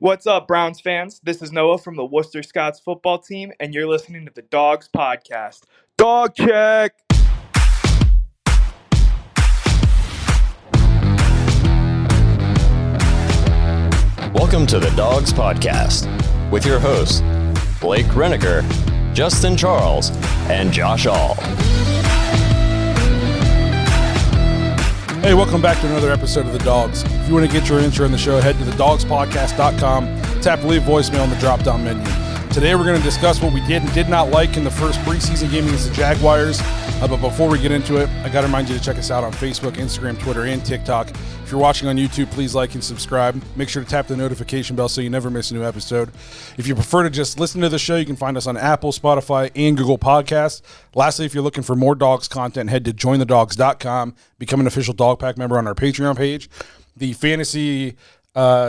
What's up, Browns fans? This is Noah from the Worcester Scots football team, and you're listening to the Dawgs podcast. Dog check! Welcome to the Dawgs podcast with your hosts, Blake Reneker, Justin Charles, and Josh All. Hey, welcome back to another episode of The Dawgs. If you want to get your intro in the show, head to thedawgspodcast.com, tap leave voicemail in the drop-down menu. Today we're going to discuss what we did and did not like in the first preseason game against the Jaguars. But before we get into it, I got to remind you to check us out on Facebook, Instagram, Twitter, and TikTok. If you're watching on YouTube, please like and subscribe. Make sure to tap the notification bell so you never miss a new episode. If you prefer to just listen to the show, you can find us on Apple, Spotify, and Google Podcasts. Lastly, if you're looking for more Dawgs content, head to jointhedawgs.com. Become an official Dog Pack member on our Patreon page. The fantasy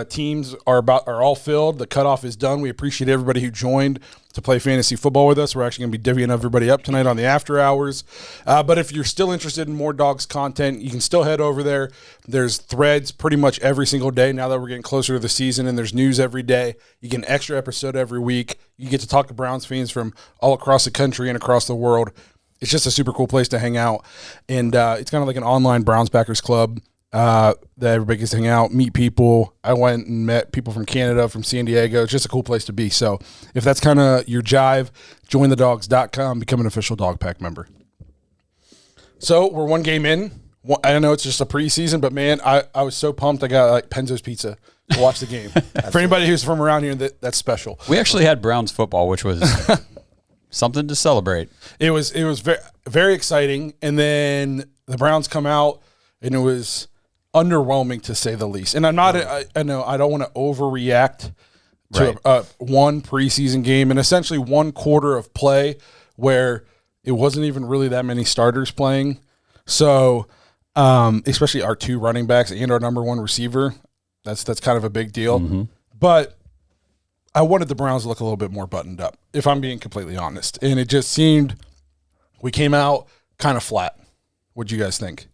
teams are all filled. The cutoff is done. We appreciate everybody who joined to play fantasy football with us. We're actually going to be divvying everybody up tonight on the after hours. But if you're still interested in more Dawgs content, you can still head over there. There's threads pretty much every single day now that we're getting closer to the season, and there's news every day. You get an extra episode every week. You get to talk to Browns fans from all across the country and across the world. It's just a super cool place to hang out. And it's kind of like an online Browns backers club that everybody gets to hang out, meet people. I went and met people from Canada, from San Diego. It's just a cool place to be. So if that's kind of your jive, jointhedawgs.com, become an official Dog Pack member. So we're one game in. I know it's just a preseason, but man, I was so pumped. I got like Penzo's Pizza to watch the game. For anybody who's from around here, that's special. We actually had Browns football, which was something to celebrate. It was very, very exciting. And then the Browns come out, and it was underwhelming to say the least. And I'm not, I know I don't want to overreact to one preseason game and essentially one quarter of play where it wasn't even really that many starters playing. So, especially our two running backs and our number one receiver, that's kind of a big deal. Mm-hmm. But I wanted the Browns to look a little bit more buttoned up, if I'm being completely honest. And it just seemed we came out kind of flat. What'd you guys think?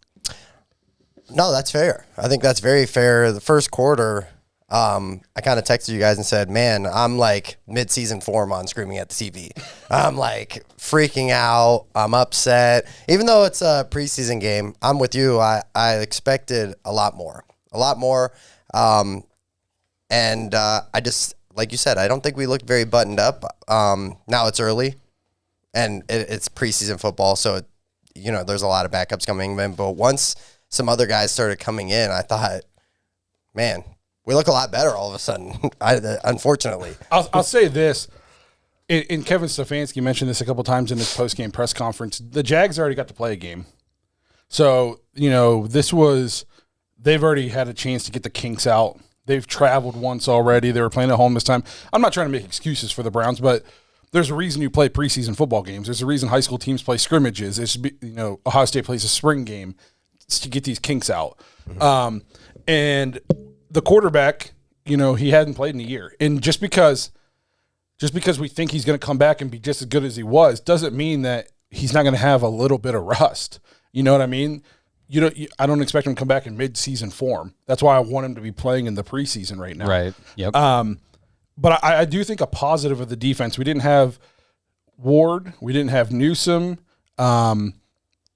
No, that's fair. I think that's very fair. The first quarter, I kind of texted you guys and said, man, I'm like mid-season form on screaming at the TV. I'm like freaking out. I'm upset. Even though it's a preseason game, I'm with you. I expected a lot more. And I just, like you said, I don't think we looked very buttoned up. Now it's early, and it's preseason football, so, there's a lot of backups coming in. But once some other guys started coming in, I thought, man, we look a lot better all of a sudden, unfortunately. I'll say this, and Kevin Stefanski mentioned this a couple times in his post-game press conference. The Jags already got to play a game. So, they've already had a chance to get the kinks out. They've traveled once already. They were playing at home this time. I'm not trying to make excuses for the Browns, but there's a reason you play preseason football games. There's a reason high school teams play scrimmages. Ohio State plays a spring game to get these kinks out. Mm-hmm. And the quarterback, he hadn't played in a year. And just because we think he's going to come back and be just as good as he was doesn't mean that he's not going to have a little bit of rust. You know what I mean? I don't expect him to come back in mid-season form. That's why I want him to be playing in the preseason right now. Right. Yep. But I do think a positive of the defense, we didn't have Ward. We didn't have Newsome.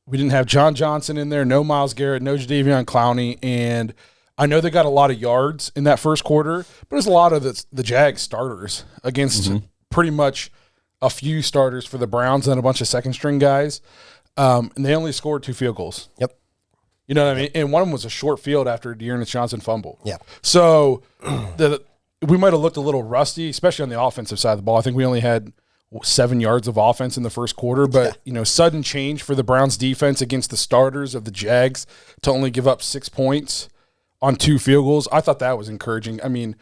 We didn't have John Johnson in there, no Myles Garrett, no Jadeveon Clowney, and I know they got a lot of yards in that first quarter, but there's a lot of the Jags starters against pretty much a few starters for the Browns and a bunch of second-string guys, and they only scored 2 field goals. Yep. You know what I mean? And one of them was a short field after Dearness Johnson fumbled. Yeah. So we might have looked a little rusty, especially on the offensive side of the ball. I think we only had 7 yards of offense in the first quarter, but sudden change for the Browns defense against the starters of the Jags to only give up 6 points on 2 field goals. I thought that was encouraging. I mean,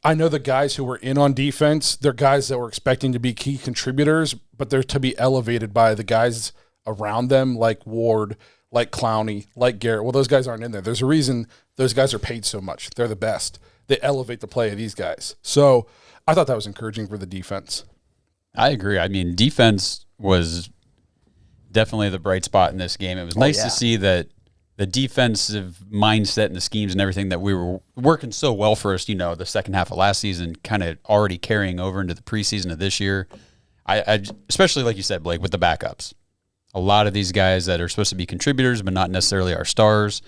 I know the guys who were in on defense, they're guys that were expecting to be key contributors, but they're to be elevated by the guys around them, like Ward, like Clowney, like Garrett. Well, those guys aren't in there. There's a reason those guys are paid so much. They're the best. They elevate the play of these guys. So I thought that was encouraging for the defense. I agree. I mean, defense was definitely the bright spot in this game. It was nice to see that the defensive mindset and the schemes and everything that we were working so well for us, the second half of last season, kind of already carrying over into the preseason of this year. I especially like you said, Blake, with the backups. A lot of these guys that are supposed to be contributors, but not necessarily our stars,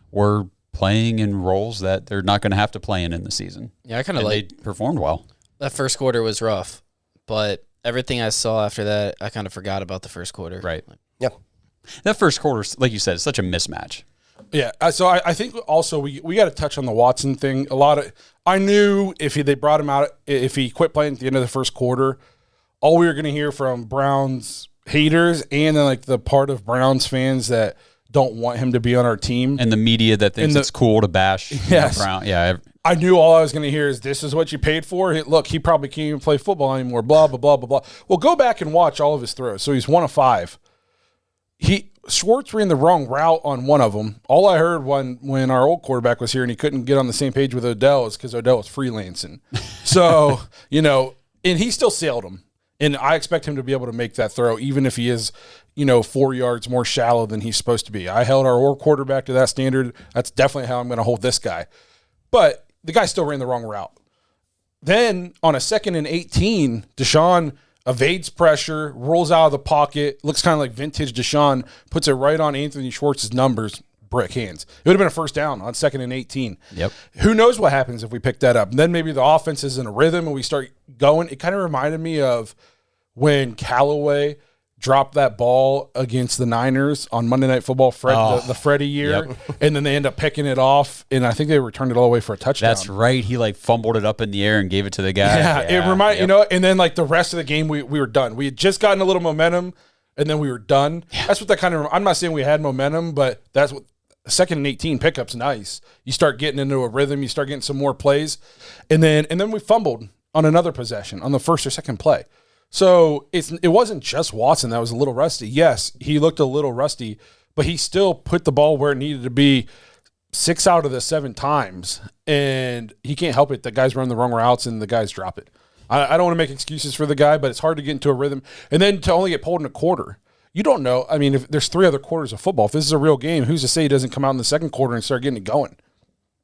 were playing in roles that they're not going to have to play in the season. Yeah, I kind of they performed well. That first quarter was rough, but everything I saw after that, I kind of forgot about the first quarter. Right. Yep. That first quarter, like you said, is such a mismatch. Yeah, so I think also we got to touch on the Watson thing. I knew if they brought him out, if he quit playing at the end of the first quarter, all we were going to hear from Browns haters and then like the part of Browns fans that don't want him to be on our team. And the media that thinks it's cool to bash Brown. Yeah. I knew all I was going to hear is, this is what you paid for? Look, he probably can't even play football anymore, blah, blah, blah, blah, blah. Well, go back and watch all of his throws. So he's 1 of 5. Schwartz ran the wrong route on one of them. All I heard when our old quarterback was here and he couldn't get on the same page with Odell is because Odell was freelancing. So, and he still sailed him. And I expect him to be able to make that throw, even if he is, 4 yards more shallow than he's supposed to be. I held our old quarterback to that standard. That's definitely how I'm going to hold this guy. But the guy still ran the wrong route. Then on a 2nd and 18, Deshaun evades pressure, rolls out of the pocket, looks kind of like vintage Deshaun, puts it right on Anthony Schwartz's numbers, brick hands. It would have been a first down on 2nd and 18. Yep. Who knows what happens if we pick that up? And then maybe the offense is in a rhythm and we start going. It kind of reminded me of when Callaway dropped that ball against the Niners on Monday Night Football, the Freddie year, and then they end up picking it off, and I think they returned it all the way for a touchdown. That's right. He fumbled it up in the air and gave it to the guy. Yeah, it reminded and then like the rest of the game we were done. We had just gotten a little momentum, and then we were done. Yeah. That's what that kind of. I'm not saying we had momentum, but that's what 2nd and 18 pickup's nice. You start getting into a rhythm. You start getting some more plays, and then we fumbled on another possession on the first or second play. So it wasn't just Watson that was a little rusty. Yes, he looked a little rusty, but he still put the ball where it needed to be 6 out of the 7 times, and he can't help it that guys run the wrong routes and the guys drop it. I don't want to make excuses for the guy, but it's hard to get into a rhythm. And then to only get pulled in a quarter. You don't know. I mean, if there's 3 other quarters of football, if this is a real game, who's to say he doesn't come out in the second quarter and start getting it going?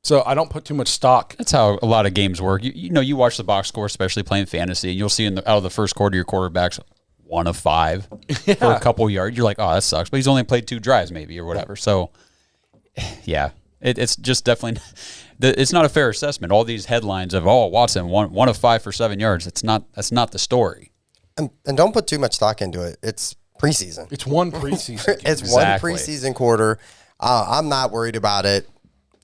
So I don't put too much stock. That's how a lot of games work. You watch the box score, especially playing fantasy, and you'll see out of the first quarter your quarterback's 1 of 5 for a couple yards. You're like, oh, that sucks. But he's only played 2 drives maybe or whatever. So, yeah, it's just definitely it's not a fair assessment. All these headlines of, Watson, 1 of 5 for 7 yards. That's not the story. And don't put too much stock into it. It's preseason. It's one preseason. It's one preseason quarter. I'm not worried about it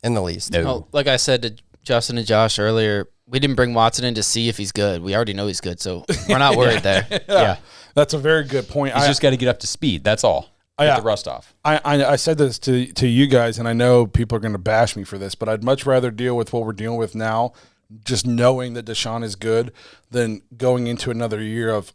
in the least. No. Well, like I said to Justin and Josh earlier, we didn't bring Watson in to see if he's good. We already know he's good, so we're not worried there. Yeah. That's a very good point. He's just got to get up to speed. That's all. Get the rust off. I said this to you guys, and I know people are going to bash me for this, but I'd much rather deal with what we're dealing with now, just knowing that Deshaun is good, than going into another year of,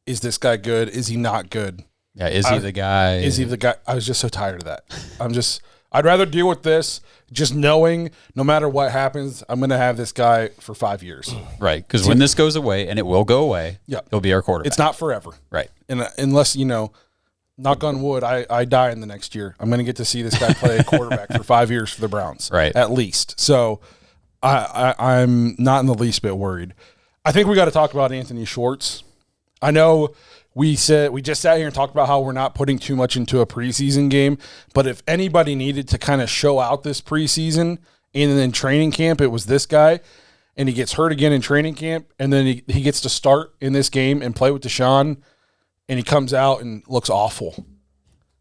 is this guy good? Is he not good? Yeah, is he the guy? Is he the guy? I was just so tired of that. I'd rather deal with this just knowing no matter what happens, I'm going to have this guy for 5 years. Right, because when this goes away, and it will go away, he'll be our quarterback. It's not forever. Right. And unless, knock on wood, I die in the next year, I'm going to get to see this guy play quarterback for 5 years for the Browns. Right. At least. So I'm not in the least bit worried. I think we got to talk about Anthony Schwartz. I know we just sat here and talked about how we're not putting too much into a preseason game, but if anybody needed to kind of show out this preseason and then training camp, it was this guy, and he gets hurt again in training camp, and then he gets to start in this game and play with Deshaun, and he comes out and looks awful.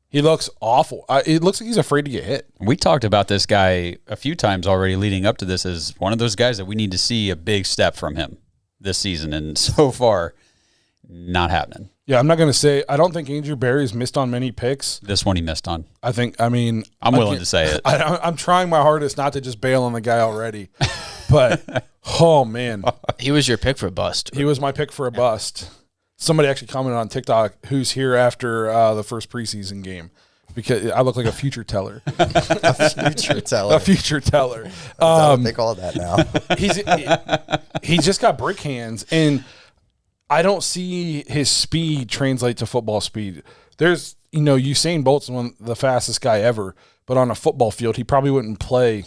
He looks awful. It looks like he's afraid to get hit. We talked about this guy a few times already leading up to this as one of those guys that we need to see a big step from him this season, and so far, not happening. Yeah, I'm not going to say – I don't think Andrew Berry's missed on many picks. This one he missed on. I'm willing to say it. I'm trying my hardest not to just bail on the guy already. But, oh, man. He was your pick for a bust. He was my pick for a bust. Somebody actually commented on TikTok, who's here after the first preseason game, because I look like a future teller. A future teller. A future teller. Is that what they call that now? He's just got brick hands, and I don't see his speed translate to football speed. There's, Usain Bolt's the fastest guy ever, but on a football field, he probably wouldn't play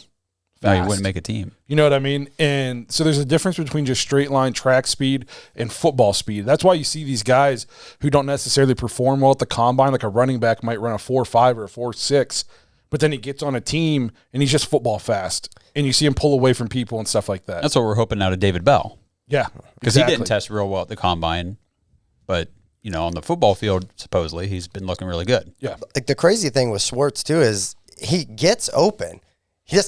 No, he fast. wouldn't make a team. You know what I mean? And so there's a difference between just straight line track speed and football speed. That's why you see these guys who don't necessarily perform well at the combine, like a running back might run a 4.5 or a 4.6, but then he gets on a team and he's just football fast. And you see him pull away from people and stuff like that. That's what we're hoping out of David Bell. Yeah. Because he didn't test real well at the combine, but on the football field, supposedly, he's been looking really good. Yeah. Like the crazy thing with Schwartz too is he gets open. He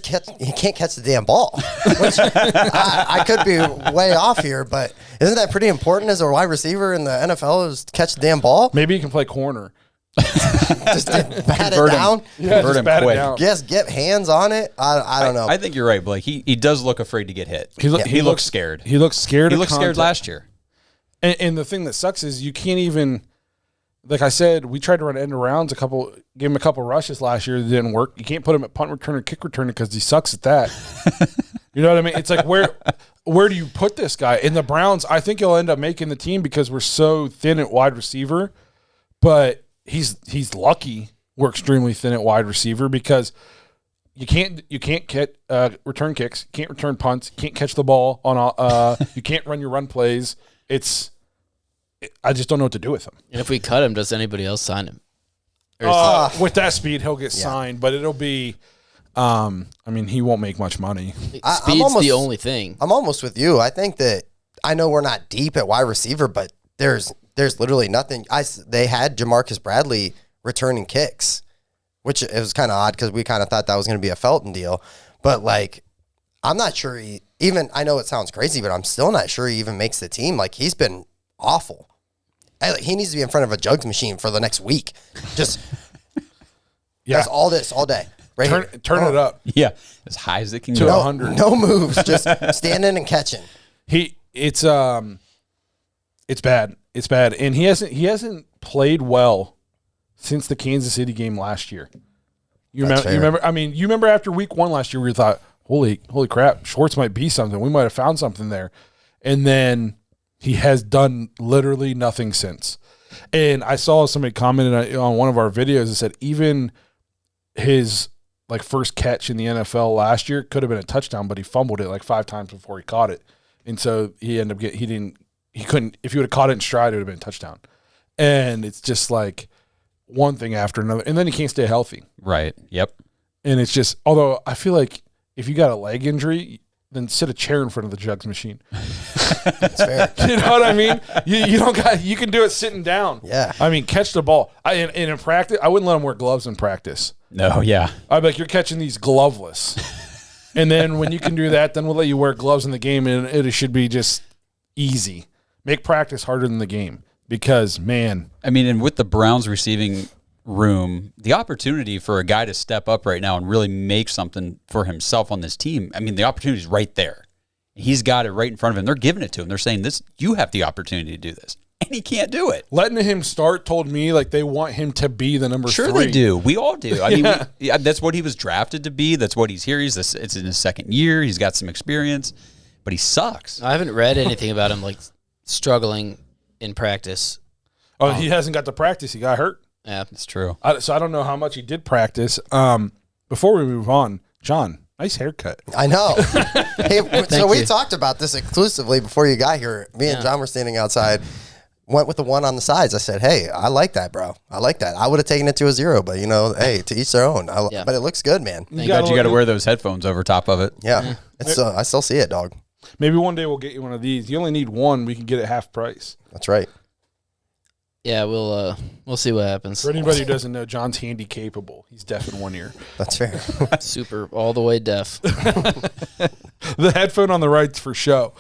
can't catch the damn ball. Which I could be way off here, but isn't that pretty important as a wide receiver in the NFL is to catch the damn ball? Maybe he can play corner. Just bat it down. Yeah, Convert just him bat it quick. down. Yes, get hands on it. I don't know. I think you're right, Blake. He does look afraid to get hit. He looks scared. He looks scared. He of looked scared contact. last year. And the thing that sucks is you can't even, like I said, we tried to run end arounds gave him a couple rushes last year that didn't work. You can't put him at punt return or kick return because he sucks at that. You know what I mean? It's like where do you put this guy? In the Browns, I think he'll end up making the team because we're so thin at wide receiver, but he's lucky we're extremely thin at wide receiver because you can't get return kicks, can't return punts, can't catch the ball on you can't run your run plays. I just don't know what to do with him. And if we cut him, does anybody else sign him? With that speed, he'll get signed, but it'll be. He won't make much money. Speed's the only thing. I'm almost with you. I think that I know we're not deep at wide receiver, but there's literally nothing. They had Jamarcus Bradley returning kicks, which it was kind of odd because we kind of thought that was going to be a Felton deal. But like, I'm not sure I know it sounds crazy, but I'm still not sure he even makes the team. Like he's been awful. He needs to be in front of a jugs machine for the next week. Just that's all day. Right Turn it up. Yeah, as high as it can To go. 100. No moves, just standing and catching. It's bad. It's bad, and he hasn't played well since the Kansas City game last year. You remember? I mean, you remember after week 1 last year, we thought, holy crap, Schwartz might be something. We might have found something there, and then he has done literally nothing since. And I saw somebody commented on one of our videos that said even his first catch in the NFL last year could have been a touchdown, but he fumbled it 5 times before he caught it. And so he ended up he couldn't, if he would have caught it in stride, it would have been a touchdown. And it's just one thing after another. And then he can't stay healthy. Right. Yep. And it's just, although I feel like if you got a leg injury, then sit a chair in front of the jugs machine. That's fair. You know what I mean? You can do it sitting down. Yeah. I mean, catch the ball. In practice, I wouldn't let him wear gloves in practice. No, yeah. I'd be like, you're catching these gloveless. And then when you can do that, then we'll let you wear gloves in the game, and it should be just easy. Make practice harder than the game because, man. I mean, and with the Browns receiving room, the opportunity for a guy to step up right now and really make something for himself on this team, I mean, the opportunity is right there. He's got it right in front of him. They're giving it to him. They're saying, you have the opportunity to do this. And he can't do it. Letting him start told me they want him to be the number 3. Sure they do. We all do. I mean, that's what he was drafted to be. That's what he's here. It's in his second year. He's got some experience, but he sucks. I haven't read anything about him struggling in practice. Oh, he hasn't got to practice. He got hurt. Yeah, That's true. So I don't know how much he did practice. Before we move on, John, nice haircut. I know. Hey, so we you. talked about this exclusively before you got here. Me and John were standing outside. Went with the one on the sides. I said, hey, I like that, bro. I like that. I would have taken it to a 0, but, hey, to each their own. But it looks good, man. You got to wear those headphones over top of it. Yeah. It's I still see it, dog. Maybe one day we'll get you one of these. You only need one. We can get it half price. That's right. Yeah, we'll see what happens. For anybody who doesn't know, John's handy capable. He's deaf in one ear. That's fair. Super, all the way deaf. The headphone on the right's for show.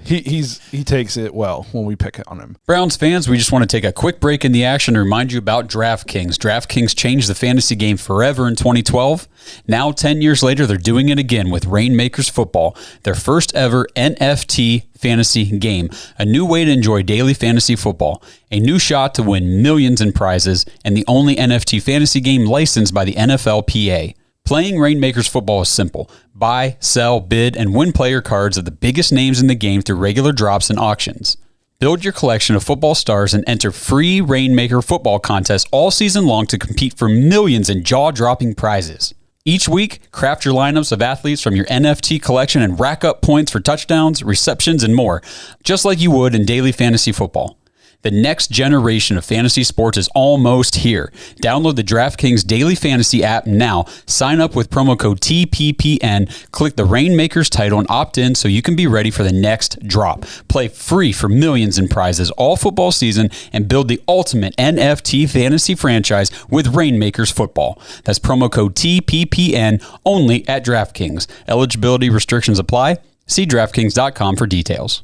He takes it well when we pick it on him. Browns fans, we just want to take a quick break in the action to remind you about DraftKings. DraftKings changed the fantasy game forever in 2012. Now, 10 years later, they're doing it again with Rainmakers Football, their first ever NFT fantasy game. A new way to enjoy daily fantasy football. A new shot to win millions in prizes, and the only NFT fantasy game licensed by the NFLPA. Playing Rainmakers Football is simple. Buy, sell, bid, and win player cards of the biggest names in the game through regular drops and auctions. Build your collection of football stars and enter free Rainmaker football contests all season long to compete for millions in jaw-dropping prizes. Each week, craft your lineups of athletes from your NFT collection and rack up points for touchdowns, receptions, and more, just like you would in daily fantasy football. The next generation of fantasy sports is almost here. Download the DraftKings Daily Fantasy app now. Sign up with promo code TPPN. Click the Rainmakers title and opt in so you can be ready for the next drop. Play free for millions in prizes all football season and build the ultimate NFT fantasy franchise with Rainmakers Football. That's promo code TPPN only at DraftKings. Eligibility restrictions apply. See DraftKings.com for details.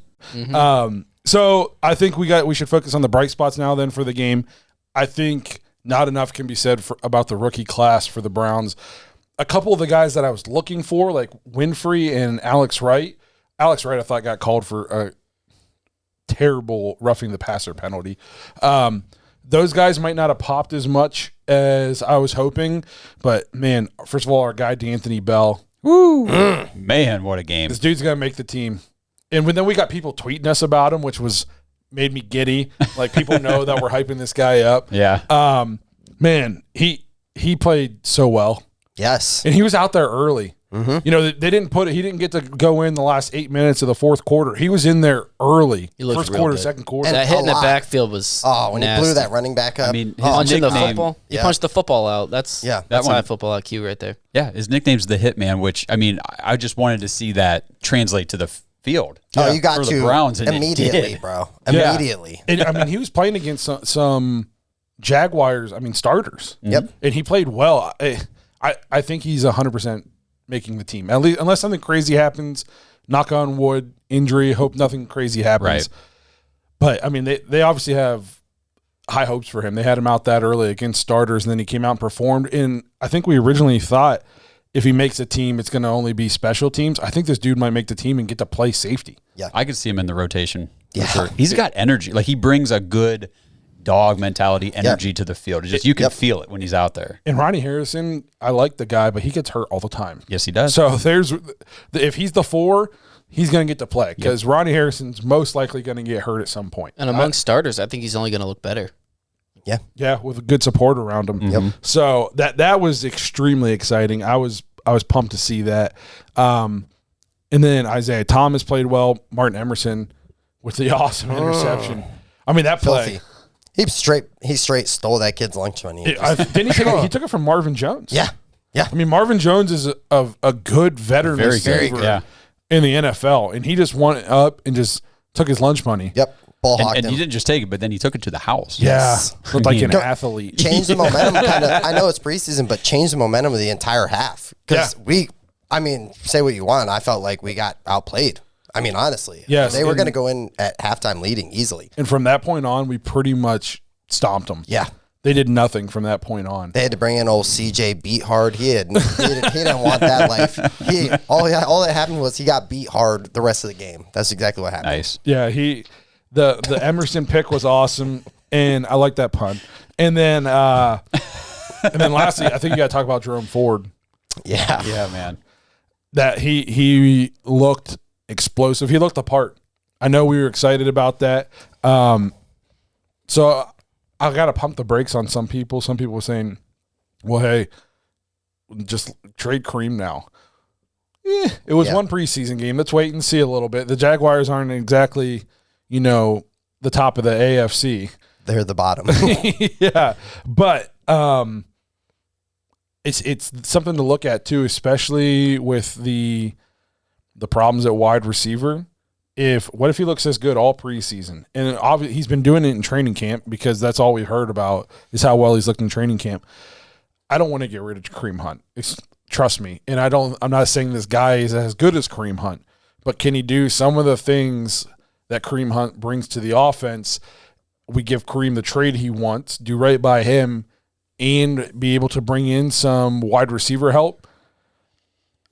So I think we should focus on the bright spots now then for the game. I think not enough can be said about the rookie class for the Browns. A couple of the guys that I was looking for, like Winfrey and Alex Wright. Alex Wright I thought got called for a terrible roughing the passer penalty. Those guys might not have popped as much as I was hoping. But, man, first of all, our guy D'Anthony Bell. Woo! Man, what a game. This dude's going to make the team. And then we got people tweeting us about him, which made me giddy. Like, people know that we're hyping this guy up. Yeah. Man, he played so well. Yes. And he was out there early. Mm-hmm. You know, they didn't he didn't get to go in the last 8 minutes of the fourth quarter. He was in there early. He looked First real quarter, good. second quarter. And That hit in the lot. backfield was When nasty. he blew that running back up. I mean, his Punching the nickname, football. He Yeah. punched the football out. That's That high one. football IQ right there. yeah, his nickname's the Hitman, which, I mean, I just wanted to see that translate to the field. Oh, you got for to the Browns, and it immediately, did. bro. Yeah. Immediately. And, I mean, he was playing against some Jaguars, starters. Yep. And he played well. I think he's 100% making the team. At least, unless something crazy happens, knock on wood, injury, hope nothing crazy happens. Right. But, I mean, they obviously have high hopes for him. They had him out that early against starters, and then he came out and performed. And I think we originally thought if he makes a team, it's going to only be special teams. I think this dude might make the team and get to play safety. I could see him in the rotation. Yeah. For sure. He's got energy. Like, he brings a good dog mentality, energy to the field. It's just, you can feel it when he's out there. And Ronnie Harrison, I like the guy, but he gets hurt all the time. Yes, he does. So if he's the 4, he's going to get to play because Ronnie Harrison's most likely going to get hurt at some point. And among starters, I think he's only going to look better. Yeah, with a good support around him. Yep. So that was extremely exciting. I was pumped to see that. And then Isaiah Thomas played well. Martin Emerson with the awesome interception. I mean, that play. Filthy. He straight stole that kid's lunch money. Didn't he took it from Marvin Jones. Yeah. I mean, Marvin Jones is a good veteran Very receiver good. Yeah. in the NFL, and he just went up and just took his lunch money. Yep. Ball hawked And him. he didn't just take it, but then he took it to the house. Yeah, looked like an Go- athlete. Change the momentum kind of. I know it's preseason, but change the momentum of the entire half. Because say what you want. I felt like we got outplayed. I mean, honestly. Yes, They were and- going to go in at halftime leading easily. And from that point on, we pretty much stomped them. Yeah. They did nothing from that point on. They had to bring in old CJ beat hard. He didn't want that life. All that happened was he got beat hard the rest of the game. That's exactly what happened. Nice. Yeah, the Emerson pick was awesome, and I like that pun. And then lastly, I think you got to talk about Jerome Ford. Yeah. Yeah, man. That he looked explosive. He looked the part. I know we were excited about that. So I got to pump the brakes on some people. Some people were saying, well, hey, just trade Kareem now. It was one preseason game. Let's wait and see a little bit. The Jaguars aren't exactly, the top of the AFC. They're the bottom. Yeah. But it's something to look at too, especially with the problems at wide receiver. What if he looks this good all preseason? And obviously he's been doing it in training camp because that's all we heard about is how well he's looked in training camp. I don't want to get rid of Kareem Hunt. Trust me. And I'm not saying this guy is as good as Kareem Hunt, but can he do some of the things that Kareem Hunt brings to the offense? We give Kareem the trade he wants, do right by him, and be able to bring in some wide receiver help.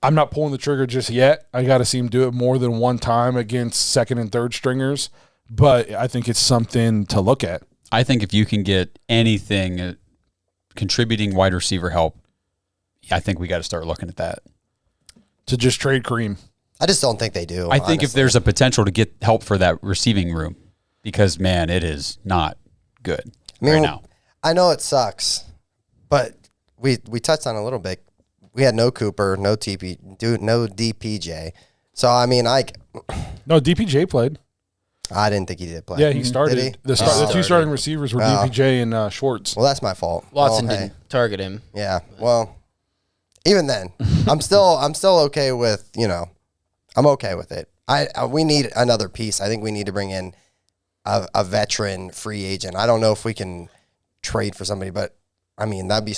I'm not pulling the trigger just yet. I got to see him do it more than one time against second and third stringers, but I think it's something to look at. I think if you can get anything contributing wide receiver help, I think we got to start looking at that. To just trade Kareem. I just don't think they do. I think if honestly. there's a potential to get help for that receiving room, because, man, it is not good right now. I know it sucks, but we touched on it a little bit. We had no Cooper, no no DPJ. So, I mean, No, DPJ played. I didn't think he did play. Yeah, he started. Did he? The two starting receivers were DPJ and Schwartz. Well, that's my fault. Watson Hey. didn't target him. Yeah. Well, even then, I'm still okay with, I'm okay with it. We need another piece. I think we need to bring in a veteran free agent. I don't know if we can trade for somebody, but I mean, that'd be,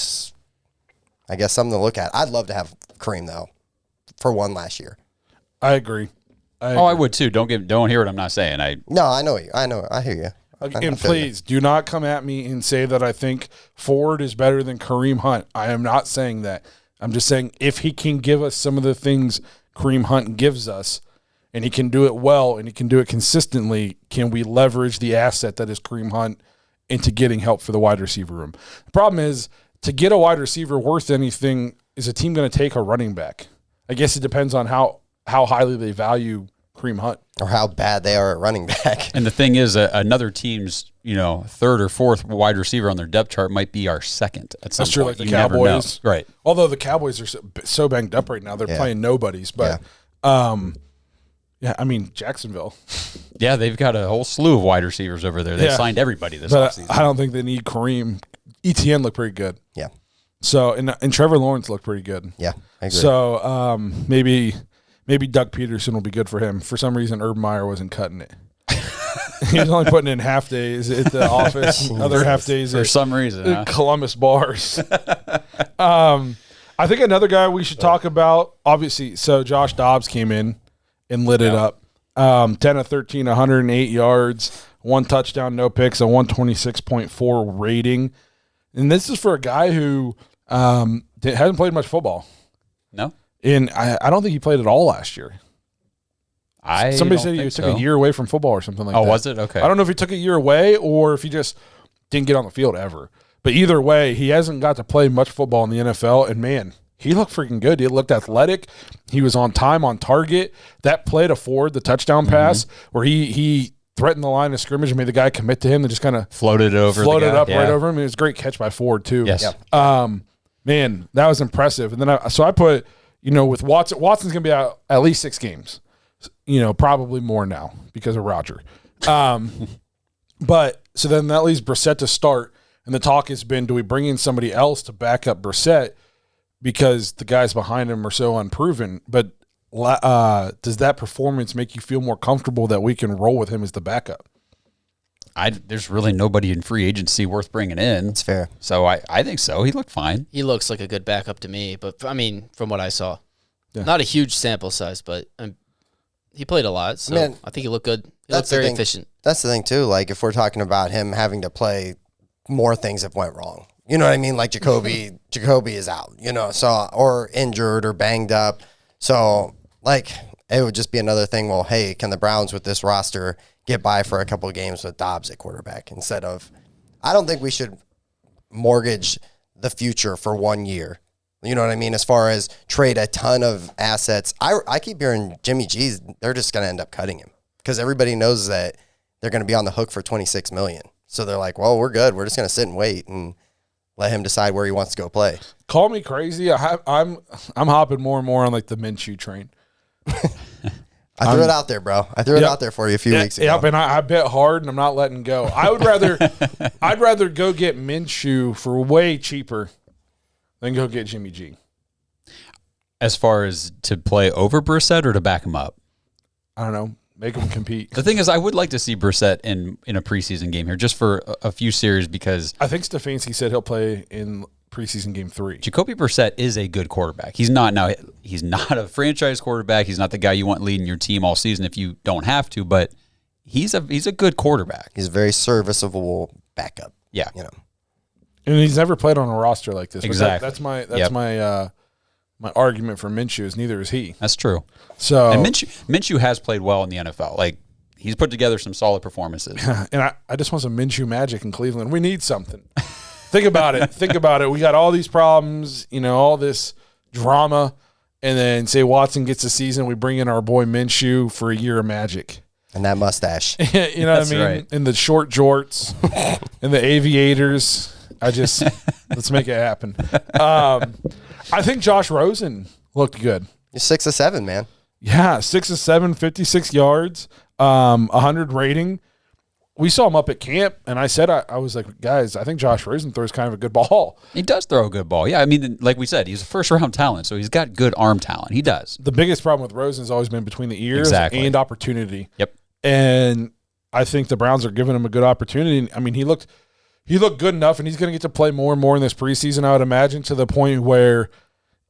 I guess, something to look at. I'd love to have Kareem though for one last year. I agree. I would too. Don't hear what I'm not saying. No, I know you. I hear you. And please do not come at me and say that I think Ford is better than Kareem Hunt. I am not saying that. I'm just saying if he can give us some of the things Kareem Hunt gives us, and he can do it well and he can do it consistently, can we leverage the asset that is Kareem Hunt into getting help for the wide receiver room? The problem is, to get a wide receiver worth anything, is a team going to take a running back? I guess it depends on how highly they value Kareem Hunt. Or how bad they are at running back. And the thing is, another team's third or fourth wide receiver on their depth chart might be our second at some That's true, point. like the You never know. Cowboys. Right. Although the Cowboys are so banged up right now, they're playing nobodies. But, I mean, Jacksonville. Yeah, they've got a whole slew of wide receivers over there. They signed everybody this But offseason. I don't think they need Kareem. ETN looked pretty good. Yeah. So, and Trevor Lawrence looked pretty good. Yeah, I agree. So, maybe Doug Peterson will be good for him. For some reason, Urban Meyer wasn't cutting it. He was only putting in half days at the office, other half days For at some reason, huh? Columbus bars. I think another guy we should talk about, obviously, so Josh Dobbs came in and lit it up. 10 of 13, 108 yards, 1 touchdown, no picks, a 126.4 rating. And this is for a guy who hasn't played much football. No? And I don't think he played at all last year. Somebody said he took a year away from football or something like that. Oh, was it? Okay. I don't know if he took a year away or if he just didn't get on the field ever. But either way, he hasn't got to play much football in the NFL. And, man, he looked freaking good. He looked athletic. He was on time, on target. That play to Ford, the touchdown pass, where he threatened the line of scrimmage and made the guy commit to him and just kind of floated up right over him. It was a great catch by Ford, too. Yes. Man, that was impressive. And then I put, with Watson's going to be out at least 6 games. Probably more now because of Roger. But so then that leaves Brissett to start. And the talk has been, do we bring in somebody else to back up Brissett because the guys behind him are so unproven? But does that performance make you feel more comfortable that we can roll with him as the backup? There's really nobody in free agency worth bringing in. It's fair. So I think so. He looked fine. He looks like a good backup to me, but I mean, from what I saw, not a huge sample size, but he played a lot, so Man, I think he looked good. He that's looked very the thing. efficient. That's the thing, too. Like, if we're talking about him having to play, more things have went wrong. You know what I mean? Like, Jacoby is out, so or injured or banged up. So, like, it would just be another thing. Well, hey, can the Browns with this roster get by for a couple of games with Dobbs at quarterback instead of – I don't think we should mortgage the future for 1 year. You know what I mean? As far as trade a ton of assets. I keep hearing Jimmy G's, they're just going to end up cutting him because everybody knows that they're going to be on the hook for $26 million. So they're like, well, we're good. We're just going to sit and wait and let him decide where he wants to go play. Call me crazy. I'm hopping more and more on like the Minshew train. I threw it out there, bro. I threw it out there for you a few weeks ago. Yep, and I bet hard, and I'm not letting go. I'd rather go get Minshew for way cheaper than go get Jimmy G. As far as to play over Brissett or to back him up? I don't know. Make him compete. The thing is, I would like to see Brissett in a preseason game here just for a few series because I think Stefanski said he'll play in preseason game 3. Jacoby Brissett is a good quarterback. He's not a franchise quarterback. He's not the guy you want leading your team all season if you don't have to, but he's a good quarterback. He's a very serviceable backup. Yeah. And he's never played on a roster like this. Exactly. That's my my argument for Minshew is neither is he. That's true. So and Minshew has played well in the NFL. Like he's put together some solid performances. And I just want some Minshew magic in Cleveland. We need something. Think about it. We got all these problems, all this drama, and then say Watson gets a season, we bring in our boy Minshew for a year of magic. And that mustache. You know what I mean? right. In the short jorts, in the aviators. Let's make it happen. I think Josh Rosen looked good. You're 6 of 7, man. Yeah, 6 of 7, 56 yards, 100 rating. We saw him up at camp, and I said, I was like, guys, I think Josh Rosen throws kind of a good ball. He does throw a good ball. Yeah, I mean, like we said, he's a first-round talent, so he's got good arm talent. He does. The biggest problem with Rosen has always been between the ears and opportunity. Yep. And I think the Browns are giving him a good opportunity. I mean, he looked good enough, and he's going to get to play more and more in this preseason, I would imagine, to the point where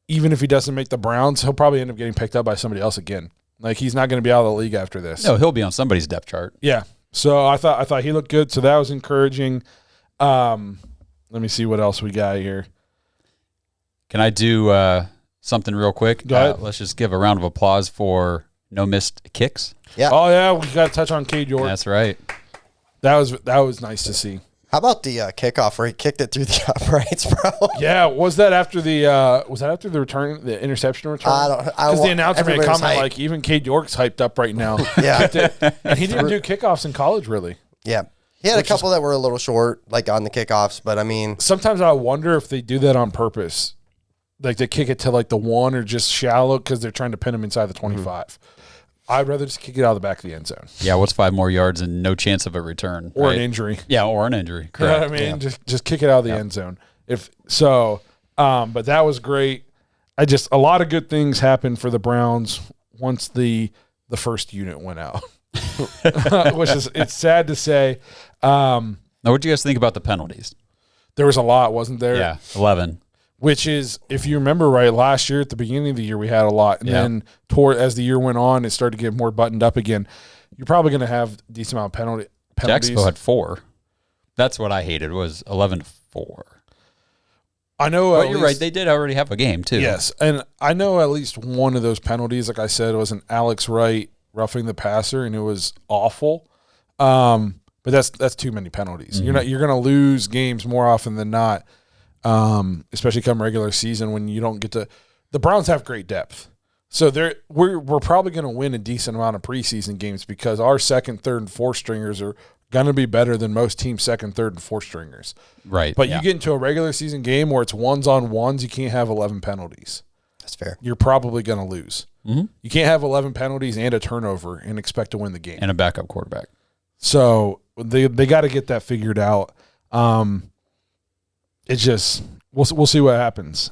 even if he doesn't make the Browns, he'll probably end up getting picked up by somebody else again. Like, he's not going to be out of the league after this. No, he'll be on somebody's depth chart. Yeah. So I thought he looked good. So that was encouraging. Let me see what else we got here. Can I do something real quick? Go ahead. Let's just give a round of applause for no missed kicks. Yeah. Oh yeah, we got to touch on Cade York. That's right. That was nice to see. How about the kickoff where he kicked it through the uprights, bro? Yeah, was that after the return, the interception return? I don't. Because the announcer made a everybody was comment hyped. like, even Cade York's hyped up right now. Yeah. And he didn't do kickoffs in college, really. Yeah. He had a couple that were a little short, like on the kickoffs, but I mean, Sometimes I wonder if they do that on purpose. Like they kick it to like the 1 or just shallow because they're trying to pin him inside the 25. I'd rather just kick it out of the back of the end zone. Yeah, what's 5 more yards and no chance of a return? Or right? an injury. Yeah, or an injury. You know Correct. what I mean? Just kick it out of the end zone. But that was great. A lot of good things happened for the Browns once the first unit went out. Which it's sad to say. Now, what do you guys think about the penalties? There was a lot, wasn't there? Yeah, 11. Which is, if you remember right, last year at the beginning of the year we had a lot, and then as the year went on, it started to get more buttoned up again. You're probably going to have a decent amount of penalties. Jacksonville had 4. That's what I hated, was 11-4. I know. But you're right, they did already have a game too. Yes, and I know at least one of those penalties, like I said, was an Alex Wright roughing the passer, and it was awful. But that's too many penalties. Mm-hmm. You're going to lose games more often than not. Especially come regular season when you don't get to. The Browns have great depth, so we're probably going to win a decent amount of preseason games because our second, third, and fourth stringers are going to be better than most teams' second, third, and fourth stringers. Right. But you get into a regular season game where it's 1-on-1s, you can't have 11 penalties. that's fair. You're probably going to lose. Mm-hmm. You can't have 11 penalties and a turnover and expect to win the game. And a backup quarterback. So they got to get that figured out. It's just we'll see what happens.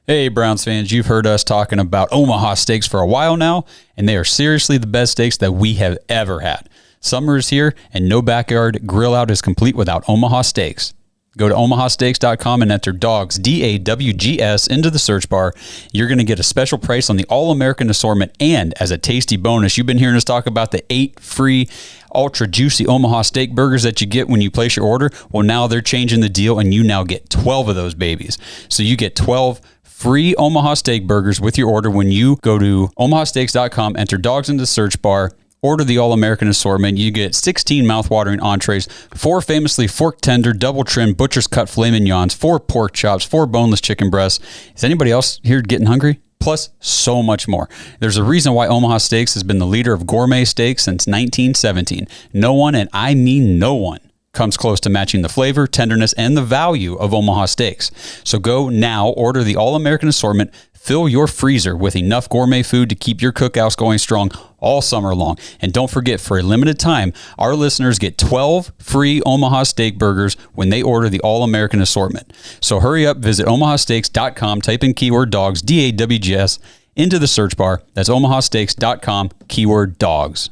Hey, Browns fans, you've heard us talking about Omaha Steaks for a while now, and they are seriously the best steaks that we have ever had. Summer is here, and no backyard grill out is complete without Omaha Steaks. Go to omahasteaks.com and enter Dawgs, DAWGS, into the search bar. You're going to get a special price on the All-American assortment, and as a tasty bonus, you've been hearing us talk about the 8 free ultra juicy Omaha steak burgers that you get when you place your order. Well, now they're changing the deal, and you now get 12 of those babies. So you get 12 free Omaha steak burgers with your order when you go to omahasteaks.com, enter Dawgs into the search bar, order the All-American assortment. You get 16 mouth-watering entrees, 4 famously fork tender, double trim, butcher's cut filet mignons, 4 pork chops, 4 boneless chicken breasts. Is anybody else here getting hungry? Plus so much more. There's a reason why Omaha Steaks has been the leader of gourmet steaks since 1917. No one, and I mean no one, comes close to matching the flavor, tenderness, and the value of Omaha Steaks. So go now, order the All-American assortment, fill your freezer with enough gourmet food to keep your cookouts going strong all summer long. And don't forget, for a limited time, our listeners get 12 free Omaha Steak burgers when they order the All-American assortment. So hurry up, visit omahasteaks.com, type in keyword Dawgs, DAWGS, into the search bar. That's omahasteaks.com, keyword Dawgs.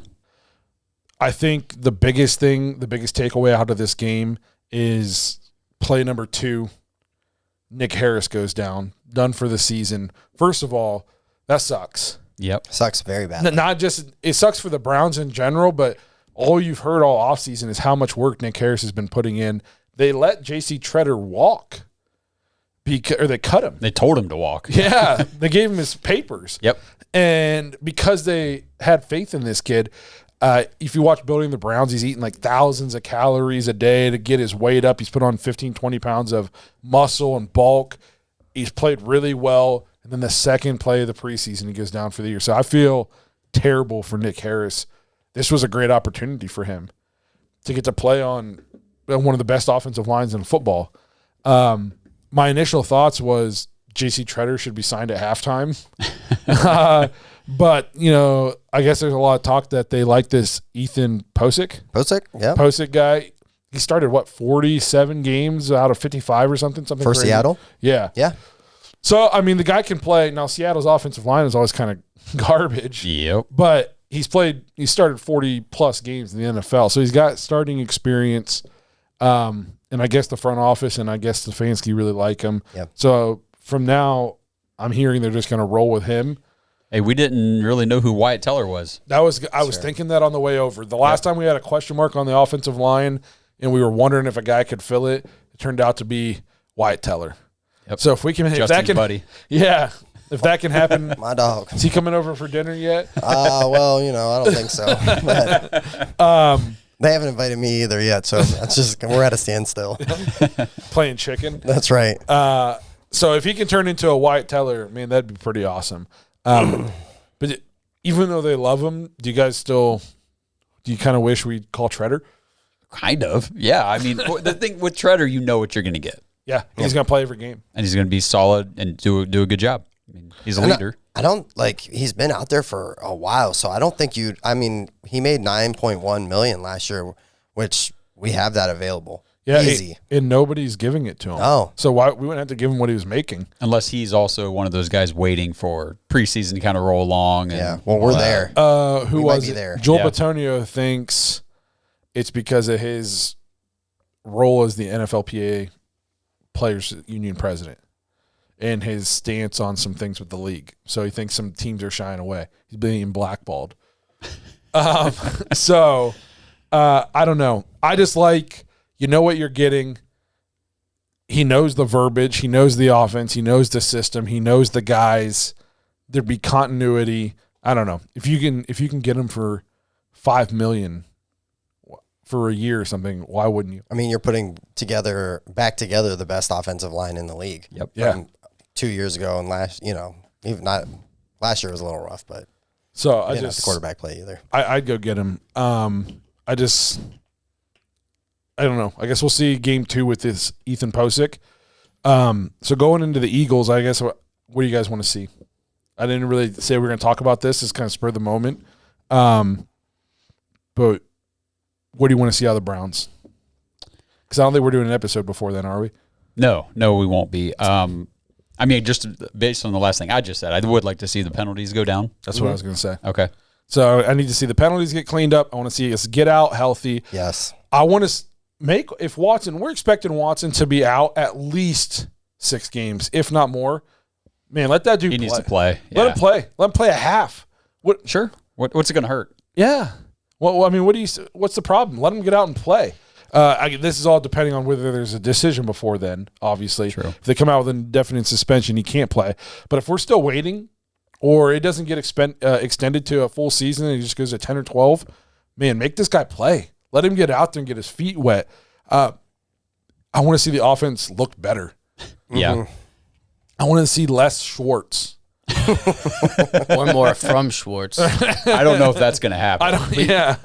I think the biggest takeaway out of this game is play number 2. Nick Harris goes down, done for the season. First of all, that sucks. Yep. Sucks very bad. Not just it sucks for the Browns in general, but all you've heard all offseason is how much work Nick Harris has been putting in. They let J.C. Treader walk, or they cut him. They told him to walk. Yeah, they gave him his papers. Yep. And because they had faith in this kid, if you watch Building the Browns, he's eating like thousands of calories a day to get his weight up. He's put on 15, 20 pounds of muscle and bulk. He's played really well. And then the second play of the preseason, he goes down for the year. So I feel terrible for Nick Harris this was a great opportunity for him to get to play on one of the best offensive lines in football. My initial thoughts was J.C. Treader should be signed at halftime. But, I guess there's a lot of talk that they like this Ethan Posick. Yeah. Posick guy. He started, 47 games out of 55 or something For crazy. Seattle? Yeah. Yeah. So, the guy can play. Now, Seattle's offensive line is always kind of garbage. Yep. But he started 40-plus games in the NFL. So, he's got starting experience. And I guess the front office and I guess Stefanski really like him. Yep. So, from now, I'm hearing they're just going to roll with him. Hey, we didn't really know who Wyatt Teller was. I was thinking that on the way over. The last time we had a question mark on the offensive line and we were wondering if a guy could fill it, it turned out to be Wyatt Teller. Yep. So if buddy. Yeah, if that can happen. My dog. Is he coming over for dinner yet? Well, I don't think so. But, they haven't invited me either yet, so we're at a standstill. Playing chicken. That's right. So if he can turn into a Wyatt Teller, man, that'd be pretty awesome. But even though they love him, do you kind of wish we'd call Treader? Kind of. Yeah. The thing with Treader, you know what you're going to get. Yeah, he's going to play every game. And he's going to be solid and do a good job. He's a leader. I don't he's been out there for a while, so I don't think he made $9.1 million last year, which we have that available. Yeah, easy. And nobody's giving it to him. Oh. So why we wouldn't have to give him what he was making? Unless he's also one of those guys waiting for preseason to kind of roll along. And, Yeah, well, we're there. Who We was might be it? there. Joel Yeah. Bitonio thinks it's because of his role as the NFLPA Players Union president and his stance on some things with the league. So he thinks some teams are shying away. He's being blackballed. So I don't know. I just you know what you're getting. He knows the verbiage. He knows the offense. He knows the system. He knows the guys. There'd be continuity. I don't know. If you can get him for $5 million for a year or something, why wouldn't you? You're putting back together the best offensive line in the league. Yep. Yeah. 2 years ago and last year was a little rough, but So didn't have the quarterback play either. I'd go get him. I don't know. I guess we'll see game 2 with this Ethan Posick. So going into the Eagles, I guess, what do you guys want to see? I didn't really say we were going to talk about this. It's kind of spur of the moment. But what do you want to see out of the Browns? Because I don't think we're doing an episode before then, are we? No, we won't be. Just based on the last thing I just said, I would like to see the penalties go down. That's what I was going to say. Okay. So I need to see the penalties get cleaned up. I want to see us get out healthy. Yes. I want to we're expecting Watson to be out at least 6 games, if not more. Man, let that dude play. He needs to play. Let him play. Let him play a half. What? Sure. What's it going to hurt? Yeah. Well, what's the problem? Let him get out and play. This is all depending on whether there's a decision before then, obviously. True. If they come out with an indefinite suspension, he can't play. But if we're still waiting or it doesn't get extended to a full season and he just goes to 10 or 12, man, make this guy play. Let him get out there and get his feet wet. I want to see the offense look better. Yeah. Mm-hmm. I want to see less Schwartz. Or more from Schwartz. I don't know if that's going to happen.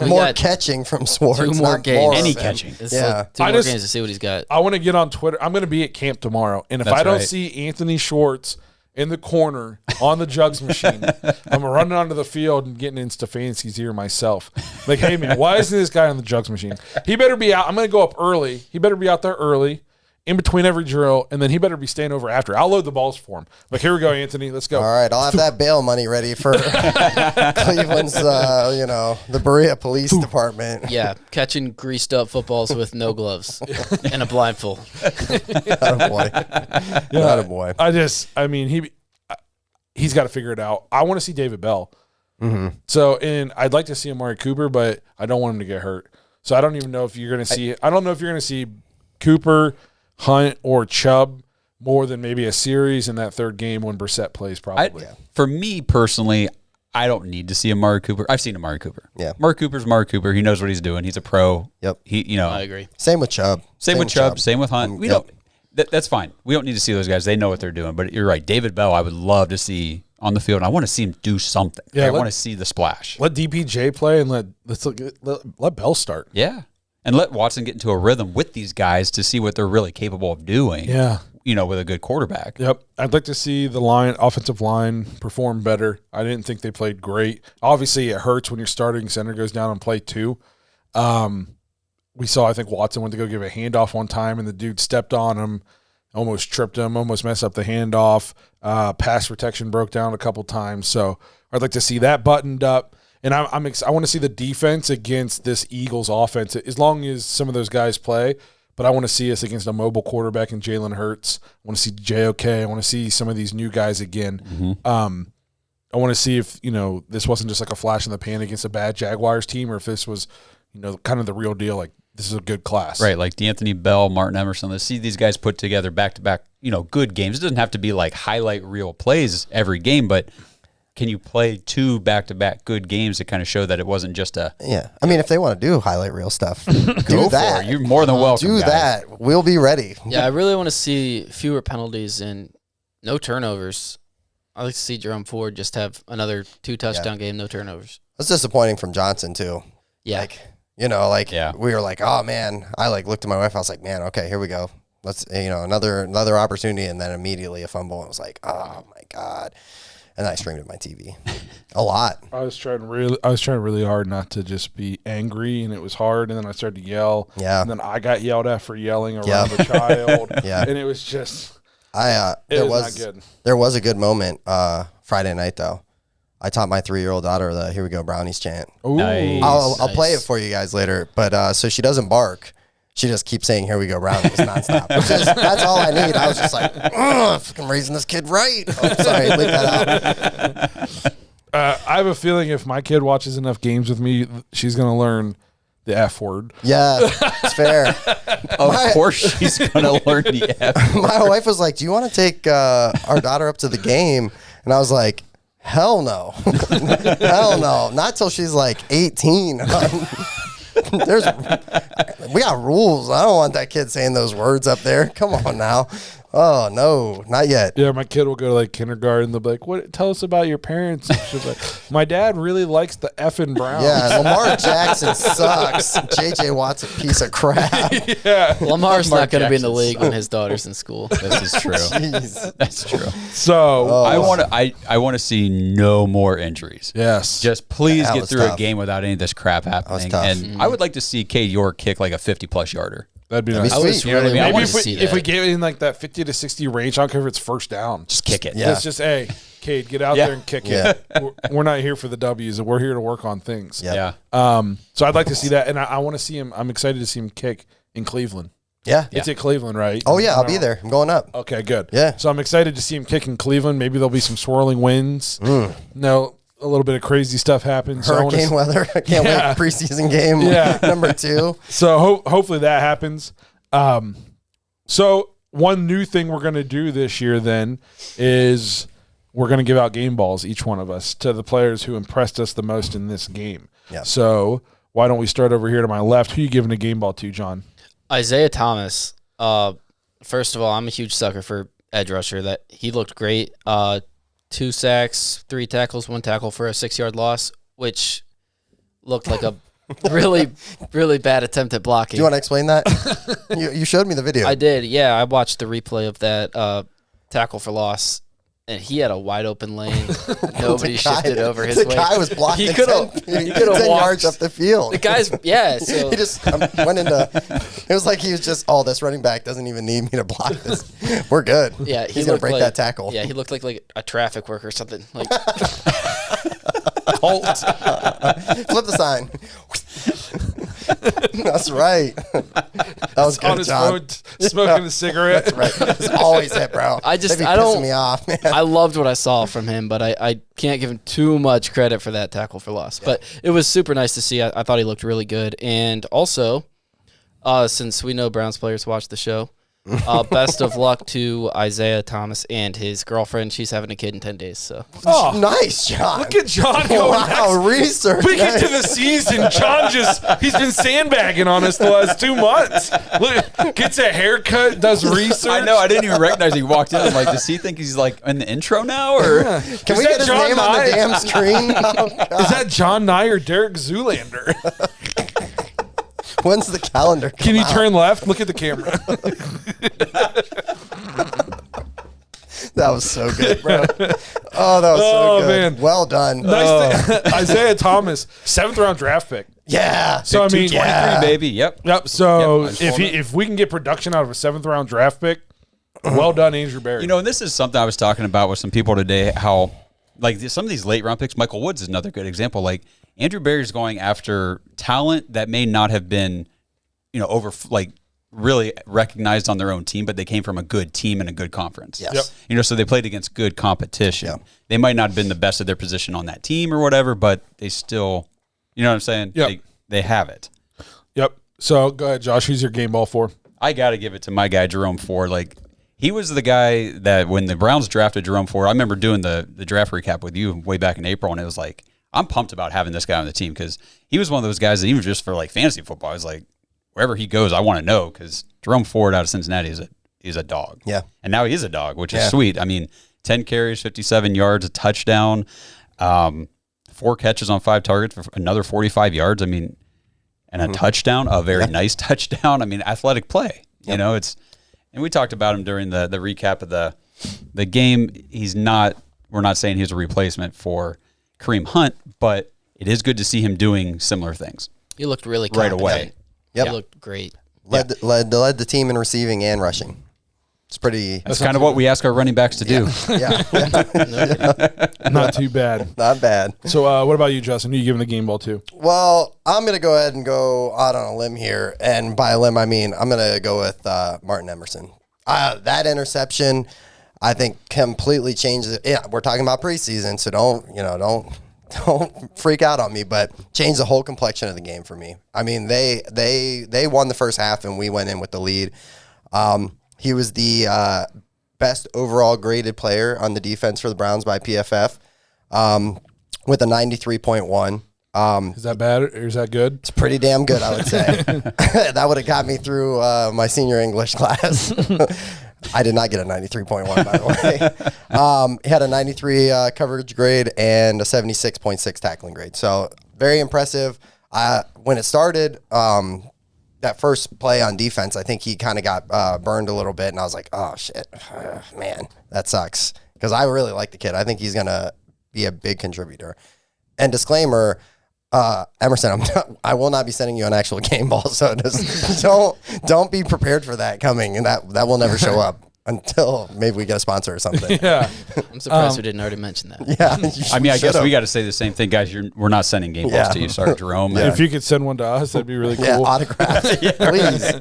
More got catching from Swartz. 2 more not games. more Any of him. catching. It's Yeah. 2 more games to see what he's got. I want to get on Twitter. I'm going to be at camp tomorrow. And if That's I don't right. see Anthony Schwartz in the corner on the jugs machine, I'm running onto the field and getting in Stefanski's ear myself. Like, hey, man, why isn't this guy on the jugs machine? He better be out. I'm going to go up early. He better be out there early, in between every drill, and then he better be staying over after. I'll load the balls for him. Like, here we go, Anthony. Let's go. All right, I'll have that bail money ready for Cleveland's, the Berea Police Department. Yeah, catching greased up footballs with no gloves and a blindfold. Attaboy. He's got to figure it out. I want to see David Bell. Mm-hmm. So, and I'd like to see Amari Cooper, but I don't want him to get hurt. So I don't even know if you're going to see. I don't know if you're going to see Cooper, Hunt, or Chubb more than maybe a series in that third game when Brissett plays. Probably. For me personally, I don't need to see Amari Cooper. I've seen Amari Cooper. Yeah. Mark Cooper's Mark Cooper. He knows what he's doing. He's a pro. Yep. I agree. Same with Chubb. Same with Chubb. Same with Hunt. Yep. That's fine. We don't need to see those guys. They know what they're doing. But you're right. David Bell, I would love to see on the field. And I want to see him do something. Yeah, I want to see the splash. Let DPJ play and let Bell start. Yeah. And let Watson get into a rhythm with these guys to see what they're really capable of doing. Yeah. With a good quarterback. Yep. I'd like to see the offensive line perform better. I didn't think they played great. Obviously, it hurts when your starting center goes down on play 2. We saw, I think, Watson went to go give a handoff one time, and the dude stepped on him, almost tripped him, almost messed up the handoff. Pass protection broke down a couple times. So I'd like to see that buttoned up. And I want to see the defense against this Eagles offense, as long as some of those guys play. But I want to see us against a mobile quarterback in Jalen Hurts. I want to see JOK. I want to see some of these new guys again. Mm-hmm. I want to see if, this wasn't just like a flash in the pan against a bad Jaguars team, or if this was, kind of the real deal. Like, this is a good class. Right, like D'Anthony Bell, Martin Emerson. Let's see these guys put together back-to-back, good games. It doesn't have to be like highlight reel plays every game, but can you play 2 back-to-back good games to kind of show that it wasn't just a... Yeah. I mean, if they want to do highlight reel stuff, do that. You're more than welcome, do guys. that. We'll be ready. Yeah, I really want to see fewer penalties and no turnovers. I'd like to see Jerome Ford just have another 2-touchdown game, no turnovers. That's disappointing from Johnson, too. Yeah. We were like, oh, man. I, looked at my wife. I was like, man, okay, here we go. Let's, another opportunity. And then immediately a fumble. I was like, oh, my God. And I screamed at my TV a lot. I was trying really hard not to just be angry, and it was hard. And then I started to yell. Yeah. And then I got yelled at for yelling around a child. Yeah. And it was just. It was not good. There was a good moment Friday night though. I taught my 3-year-old daughter the "Here we go Brownies" chant. Ooh. Nice. I'll play it for you guys later. But so she doesn't bark. She just keeps saying "Here we go Brownies" nonstop. That's all I need. I was just like, I'm raising this kid right. Oh, sorry, leave that out. I have a feeling if my kid watches enough games with me, she's going to learn the F word. Yeah, it's fair. Of course she's going to learn the F word. My wife was like, do you want to take our daughter up to the game? And I was like, hell no. Hell no. Not till she's like 18. We got rules. I don't want that kid saying those words up there. Come on now. Oh, no, not yet. Yeah, my kid will go to kindergarten. They'll be like, "What? Tell us about your parents." And she's like, "My dad really likes the effing Browns." Yeah, Lamar Jackson sucks. JJ Watt's a piece of crap. Yeah. Lamar's Lamar not going to be in the Jackson's league when his daughter's in school. This is true. Jeez. That's true. So I want to see no more injuries. yes, Just please That get was through a tough. game without any of this crap happening. tough. And I would like to see Cade York kick like a 50-plus yarder. that'd be That'd nice. be I was sweet. really I Maybe wanting if to see we that. get in that 50 to 60 range, I don't care if it's first down. Just kick it. Yeah. It's just, hey, Cade, get out Yeah. there and kick Yeah. it. We're not here for the W's. We're here to work on things. Yeah. Yeah. So I'd like to see that, and I want to see him. I'm excited to see him kick in Cleveland. Yeah. It's at Cleveland, right? Oh, yeah, I'll be there. I'm going up. Okay, good. Yeah. So I'm excited to see him kick in Cleveland. Maybe there'll be some swirling winds. No, a little bit of crazy stuff happens. So I wanna Hurricane weather. I can't Yeah. wait. Preseason game Yeah. number 2. So hopefully that happens. So one new thing we're going to do this year then is we're going to give out game balls, each one of us, to the players who impressed us the most in this game. Yeah. So why don't we start over here to my left? Who are you giving a game ball to, John? Isaiah Thomas. First of all, I'm a huge sucker for edge rusher. That he looked great. 2 sacks, 3 tackles, 1 tackle for a 6-yard loss, which looked like a really, really bad attempt at blocking. Do you want to explain that? You showed me the video. I did. Yeah, I watched the replay of that tackle for loss, and he had a wide open lane. Nobody shifted over his the way. guy was blocking He could have 10 walked yards up the field. The guy's So He just went into. It was like he was just, oh, this running back doesn't even need me to block this. We're good. yeah, he's gonna looked break like, that tackle. Yeah, he looked like a traffic worker or something. Like Halt. Flip the sign. That's right. That was On good, his John. phone, smoking a cigarette. Right. It's always hit, bro. I just- They be I don't- pissing me off, man. I loved what I saw from him, but I can't give him too much credit for that tackle for loss. But it was super nice to see. I thought he looked really good. And also, since we know Browns players watch the show, Best of luck to Isaiah Thomas and his girlfriend. She's having a kid in 10 days. So Oh, Nice, John. look at John going Wow, research. We get to the season. John he's been sandbagging on us the last 2 months. Look, gets a haircut, does research. I know. I didn't even recognize he walked in. I'm like, does he think he's like in the intro now? Or Can we that get his John name on Nye? the damn screen? Oh, God. Is that John Nye or Derek Zoolander? When's the calendar? Can you come out? turn left? Look at the camera. That was so good, bro. Oh, that was so good. man. Well done. Nice thing. Isaiah Thomas, 7th round draft pick. Yeah. So I mean, 23, baby. Yep. Yep. So Yep, I just if we can get production out of a 7th round draft pick, well done, Andrew Berry. You know, and this is something I was talking about with some people today, how like some of these late round picks, Michael Woods is another good example. Like Andrew Berry's going after talent that may not have been, really recognized on their own team, but they came from a good team and a good conference. Yes. Yep. So they played against good competition. Yep. They might not have been the best of their position on that team or whatever, but they still, you know what I'm saying? Yep. They have it. Yep. So go ahead, Josh. Who's your game ball for? I got to give it to my guy, Jerome Ford. Like, he was the guy that when the Browns drafted Jerome Ford, I remember doing the draft recap with you way back in April, and it was like, I'm pumped about having this guy on the team because he was one of those guys that even just for like fantasy football, I was like, wherever he goes, I want to know because Jerome Ford out of Cincinnati is a dog. Yeah. And now he is a dog, which is sweet. I mean, 10 carries, 57 yards, a touchdown, 4 catches on 5 targets for another 45 yards. I mean, and a touchdown, a very nice touchdown. I mean, athletic play. You know, and we talked about him during the recap of the game. We're not saying he's a replacement for Kareem Hunt, but it is good to see him doing similar things. he looked really Right competent. away. Yep. He looked great. Led the team in receiving and rushing. It's pretty. That's kind of what we ask our running backs to do. Yeah. Not too bad. Not bad. So what about you, Justin? Who are you giving the game ball to? Well, I'm going to go ahead and go out on a limb here. And by a limb, I mean I'm going to go with Martin Emerson. That interception, I think, completely changes it. Yeah, we're talking about preseason, so don't freak out on me, but changed the whole complexion of the game for me. I mean, they won the first half, and we went in with the lead. He was the best overall graded player on the defense for the Browns by PFF with a 93.1. Is that bad or is that good? It's pretty damn good, I would say. That would have got me through my senior English class. I did not get a 93.1, by the way. He had a 93 coverage grade and a 76.6 tackling grade. So very impressive. When it started, that first play on defense, I think he kind of got burned a little bit, and I was like, oh, shit, man, that sucks. Because I really like the kid. I think he's going to be a big contributor. And disclaimer, Emerson, I will not be sending you an actual game ball, so just don't be prepared for that coming, and that will never show up until maybe we get a sponsor or something. Yeah. I'm surprised we didn't already mention that. Yeah. I mean, I guess we got to say the same thing, guys. We're not sending game balls Yeah. to you. Sorry, Jerome. If you could send one to us, that'd be really cool. Yeah, autograph, please.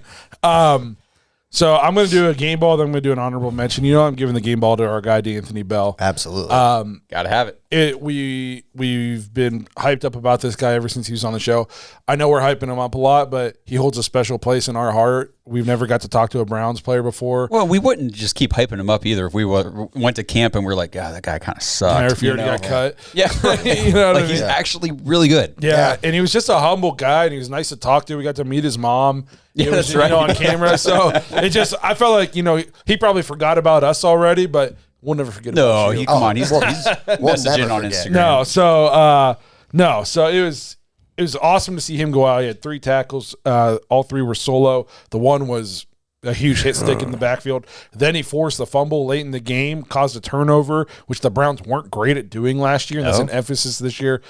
So I'm going to do a game ball, then I'm going to do an honorable mention. You know, I'm giving the game ball to our guy, D'Anthony Bell. Absolutely. Got to have it. We've been hyped up about this guy ever since he was on the show. I know we're hyping him up a lot, but he holds a special place in our heart. We've never got to talk to a Browns player before. Well, we wouldn't just keep hyping him up either if we went to camp and we're like, God, that guy kind of sucked. Or if he already got cut. Yeah, right. You know what I like he's mean? actually really good. Yeah, and he was just a humble guy, and he was nice to talk to. We got to meet his mom. Yeah, It was, that's right. on camera. So I felt like, he probably forgot about us already, but we'll never forget No, about you. come on. He's we'll messaging never on forget. Instagram. So it was awesome to see him go out. He had 3 tackles. All 3 were solo. The one was a huge hit stick in the backfield. Then he forced the fumble late in the game, caused a turnover, which the Browns weren't great at doing last year, and that's an emphasis this year.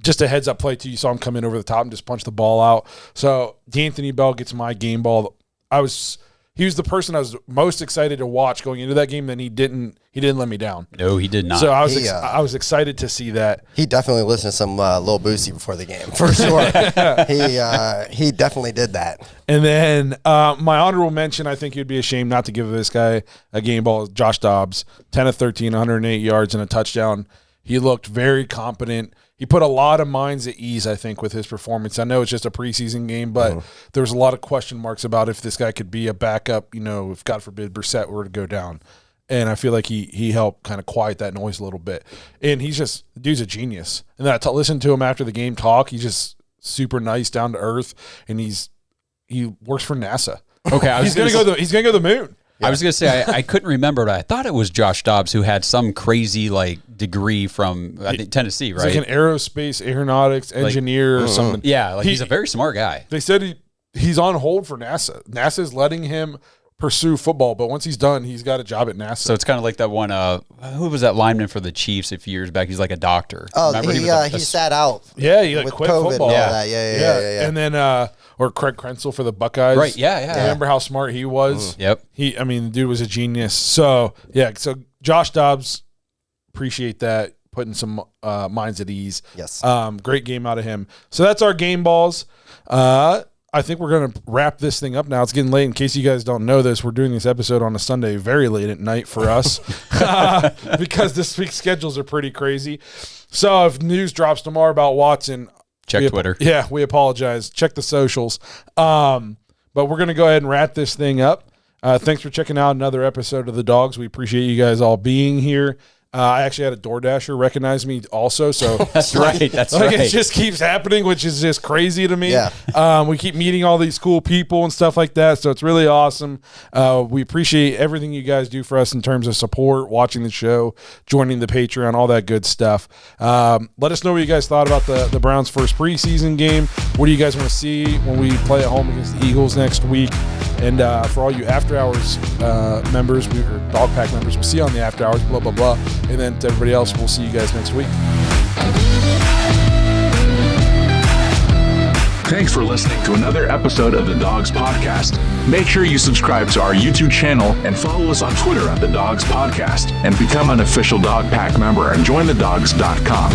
Just a heads-up play, too. You saw him come in over the top and just punch the ball out. So D'Anthony Bell gets my game ball. He was the person I was most excited to watch going into that game, then he didn't let me down. No, he did not. So I was excited to see that. He definitely listened to some Lil Boosie before the game, for sure. He definitely did that. And then my honorable mention, I think you'd be ashamed not to give this guy a game ball, Josh Dobbs, 10 of 13, 108 yards and a touchdown. He looked very competent. he put a lot of minds at ease, I think, with his performance. I know it's just a preseason game, but there was a lot of question marks about if this guy could be a backup, if God forbid Brissett were to go down. And I feel like he helped kind of quiet that noise a little bit. And the dude's a genius. And then I listened to him after the game talk. He's just super nice, down to earth, and he works for NASA. Okay, he's gonna go to the moon. I was going to say, I couldn't remember, but I thought it was Josh Dobbs who had some crazy degree from, I think, Tennessee, right? He's like an aerospace aeronautics engineer or something. Yeah, he's a very smart guy. They said he's on hold for NASA. NASA's letting him pursue football, but once he's done, he's got a job at NASA. So it's kind of like that one, who was that lineman for the Chiefs a few years back? He's like a doctor. Oh, Remember he sat out. Yeah, he with quit COVID football. And all that. Yeah. And then, or Craig Krenzel for the Buckeyes. Right, yeah. Remember how smart he was? Yep. The dude was a genius. So Josh Dobbs, appreciate that, putting some minds at ease. Yes. Great game out of him. So that's our game balls. I think we're going to wrap this thing up now. It's getting late. In case you guys don't know this, we're doing this episode on a Sunday very late at night for us because this week's schedules are pretty crazy. So if news drops tomorrow about Watson, check Twitter. We apologize. Check the socials. But we're going to go ahead and wrap this thing up. Thanks for checking out another episode of The Dogs. We appreciate you guys all being here. I actually had a DoorDasher recognize me also. So That's right. It just keeps happening, which is just crazy to me. Yeah. We keep meeting all these cool people and stuff like that. So it's really awesome. We appreciate everything you guys do for us in terms of support, watching the show, joining the Patreon, all that good stuff. Let us know what you guys thought about the Browns' first preseason game. What do you guys want to see when we play at home against the Eagles next week? And for all you After Hours members, or Dog Pack members, we'll see you on the After Hours, blah, blah, blah. And then to everybody else, we'll see you guys next week. Thanks for listening to another episode of the Dogs Podcast. Make sure you subscribe to our YouTube channel and follow us on Twitter at the Dogs Podcast, and become an official Dog Pack member and join thedogs.com.